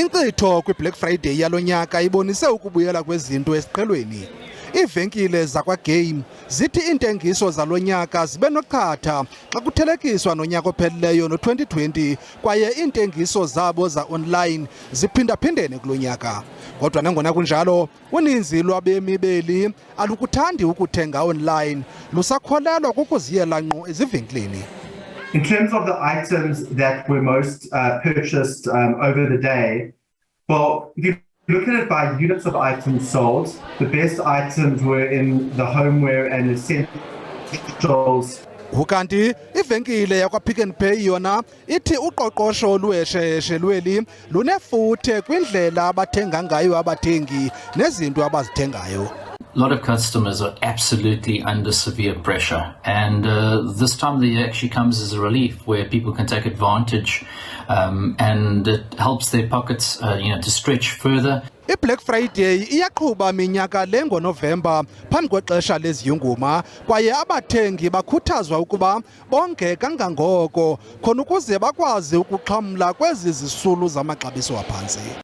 Inkcitho kwi-Black Friday yalonyaka ibonise ukubuyela kwezinto esiqhelweni. Iivenkile zakwa-game zithi intengiso zalonyaka zibe noqhatha xa kuthelekiswa nonyaka ophelileyo no-2020 kwaye iintengiso zabo za-online ziphindaphindene kulo nyaka. Kodwa nangona kunjalo, uninzi lwabemi beli alukuthandi ukuthenga online, lusakholelwa kukuziyela ngqo ezivenkileni. In terms of the items that were most purchased over the day, well, if you look at it by units of items sold, the best items were in the homeware and essentials. Ukanti ivenkile yakwa-Pick n Pay yona ithi uqoqosho oluhesheheshe lweli lunefuthe kwindlela abathenga ngayo abathengi nezinto abazithengayo. A lot of customers are absolutely under severe pressure, and this time of the year actually comes as a relief where people can take advantage and it helps their pockets to stretch further. I-Black Friday iyaqhuba minyaka le ngoNovemba phambi kwexesha leziyunguma kwaye abathengi bakhuthazwa ukuba bonge kangangoko khona ukuze bakwazi ukuxhamla kwezi zisulu zamaxabiso aphantsi.